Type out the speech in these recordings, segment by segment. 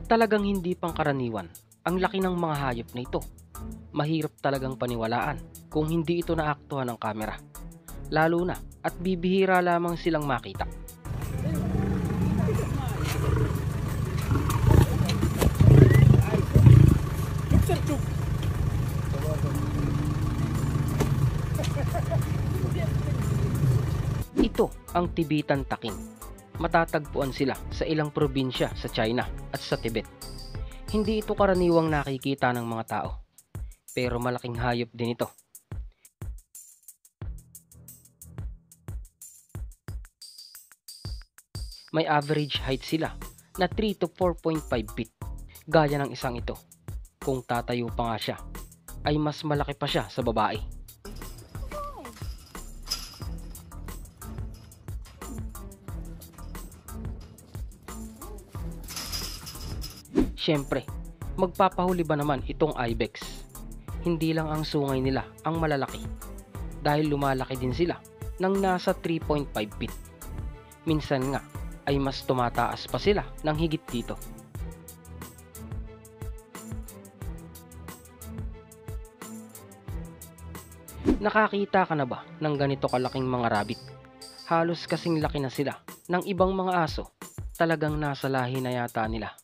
Talagang hindi pangkaraniwan ang laki ng mga hayop na ito. Mahirap talagang paniwalaan kung hindi ito naaktuhan ng kamera. Lalo na at bibihira lamang silang makita. Ito ang Tibetan Takin. Matatagpuan sila sa ilang probinsya sa China at sa Tibet. Hindi ito karaniwang nakikita ng mga tao, pero malaking hayop din ito. May average height sila na 3 to 4.5 feet, gaya ng isang ito. Kung tatayo pa nga siya, ay mas malaki pa siya sa babae. Siyempre, magpapahuli ba naman itong ibex? Hindi lang ang sungay nila ang malalaki, dahil lumalaki din sila ng nasa 3.5 feet. Minsan nga ay mas tumataas pa sila ng higit dito. Nakakita ka na ba ng ganito kalaking mga rabbit? Halos kasing laki na sila ng ibang mga aso. Talagang nasa lahi na yata nila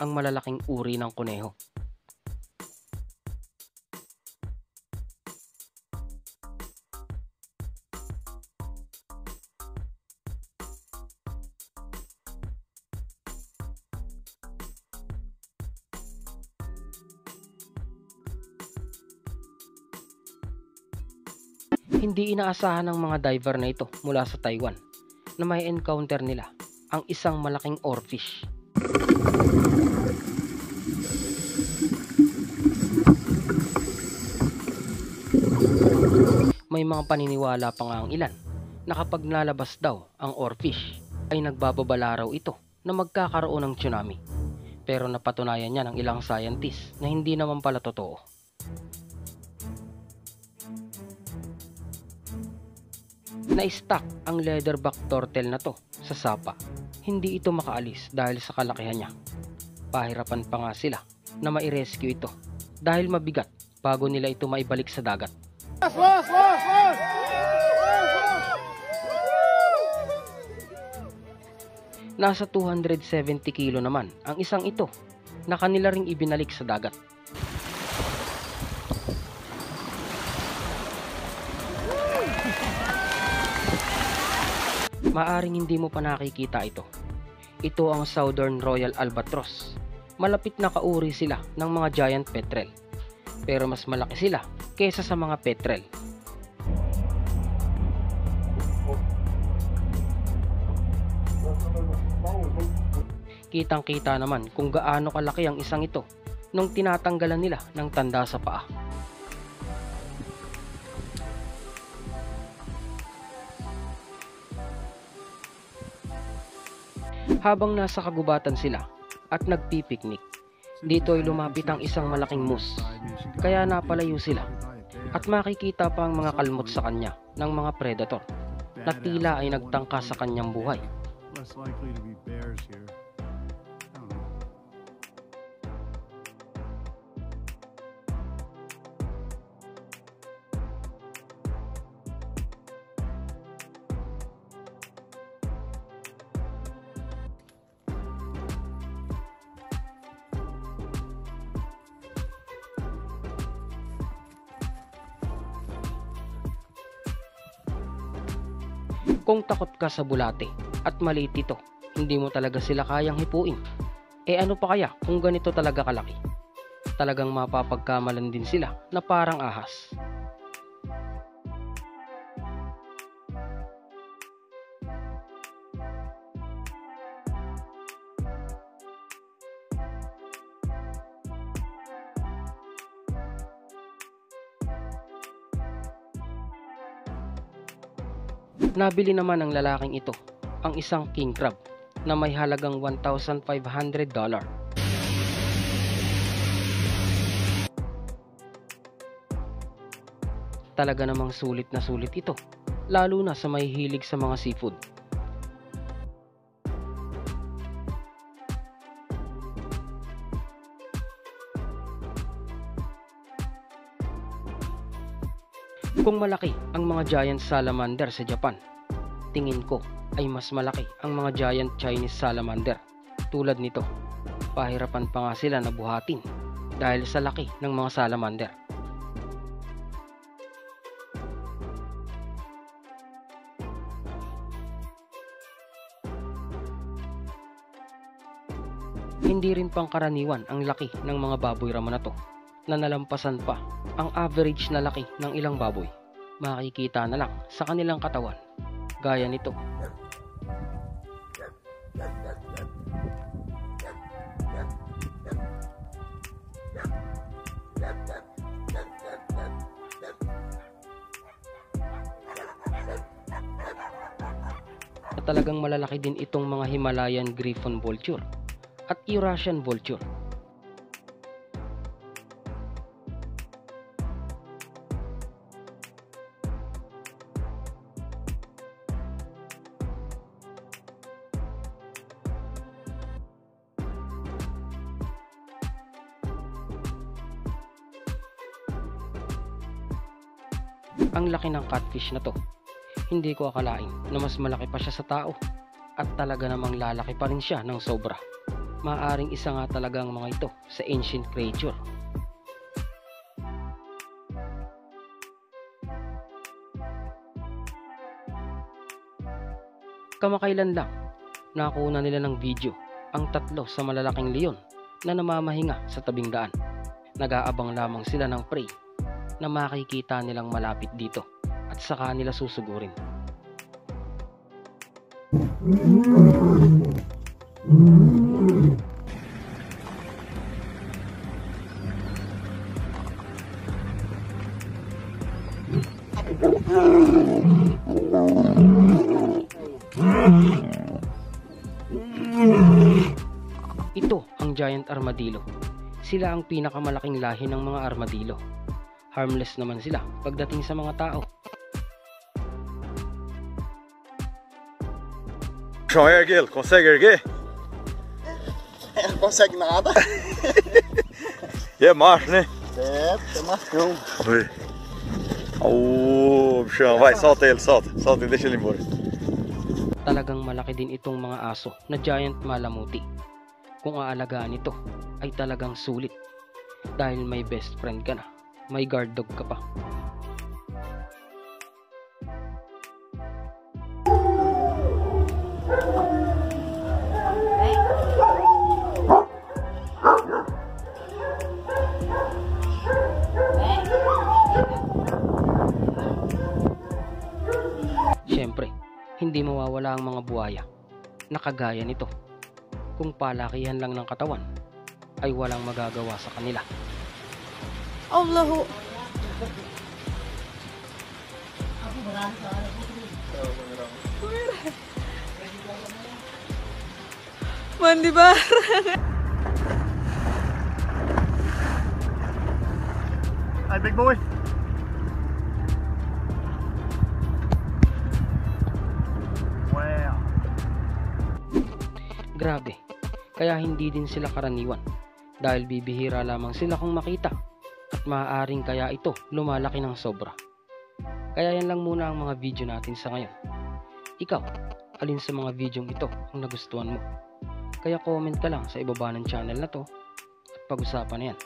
ang malalaking uri ng kuneho. Hindi inaasahan ng mga diver na ito mula sa Taiwan na may encounter nila ang isang malaking oarfish. May mga paniniwala pa nga ang ilan na kapag nalabas daw ang oarfish ay nagbababala raw ito na magkakaroon ng tsunami. Pero napatunayan niya ng ilang scientists na hindi naman pala totoo. Na-stuck ang leatherback turtle na to sa sapa. Hindi ito makaalis dahil sa kalakihan niya. Pahirapan pa nga sila na mai-rescue ito dahil mabigat bago nila ito maibalik sa dagat. Nasa 270 kilo naman ang isang ito na kanila ring ibinalik sa dagat. Maaring hindi mo pa nakikita ito. Ito ang Southern Royal Albatross. Malapit na kauri sila ng mga giant petrel. Pero mas malaki sila kaysa sa mga petrel. Kitang-kita naman kung gaano kalaki ang isang ito nung tinatanggalan nila ng tanda sa paa. Habang nasa kagubatan sila at nagpipiknik, dito ay lumapit ang isang malaking moose, kaya napalayo sila at makikita pa ang mga kalmot sa kanya ng mga predator na tila ay nagtangka sa kanyang buhay. Kung takot ka sa bulate at maliit ito, hindi mo talaga sila kayang hipuin. Ano pa kaya kung ganito talaga kalaki? Talagang mapapagkamalan din sila na parang ahas. Nabili naman ng lalaking ito ang isang king crab na may halagang $1,500. Talaga namang sulit na sulit ito, lalo na sa may hilig sa mga seafood. Kung malaki ang mga giant salamander sa Japan, tingin ko ay mas malaki ang mga giant Chinese salamander. Tulad nito, pahirapan pa nga sila na buhatin dahil sa laki ng mga salamander. Hindi rin pangkaraniwan ang laki ng mga baboy ramo na to, na nalampasan pa ang average na laki ng ilang baboy. Makikita na lang sa kanilang katawan, gaya nito. At talagang malalaki din itong mga Himalayan Griffon vulture at Eurasian vulture. Ang laki ng catfish na to. Hindi ko akalain na mas malaki pa siya sa tao, at talaga namang lalaki pa rin siya ng sobra. Maaring isa nga talaga ang mga ito sa ancient creature. Kamakailan lang, nakuha nila ng video ang 3 sa malalaking leon na namamahinga sa tabing daan. Nag-aabang lamang sila ng prey na makikita nilang malapit dito at saka nila susugurin. Ito ang giant armadillo. Sila ang pinakamalaking lahi ng mga armadillo. Harmless naman sila pagdating sa mga tao. Chão é erguer, consegue erguer? Não consegue nada. E é macho, né? É machão. Oi. Bichão, vai, solta ele, solta ele, deixa ele embora. Talagang malaki din itong mga aso na giant malamuti. Kung aalagaan ito ay talagang sulit, dahil may best friend ka na, may guard dog ka pa. Siyempre, hindi mawawala ang mga buhaya na kagaya nito. Kung palakihan lang ng katawan, ay walang magagawa sa kanila. Allahu. Mandi bareng. Hi, big boy. Wow. Grabe, kaya hindi din sila karaniwan, dahil bibihira lamang sila kung makita, at maaaring kaya ito lumalaki ng sobra. Kaya yan lang muna ang mga video natin sa ngayon. Ikaw, alin sa mga video ito ang nagustuhan mo? Kaya comment ka lang sa ibaba ng channel na to at pag-usapan na yan.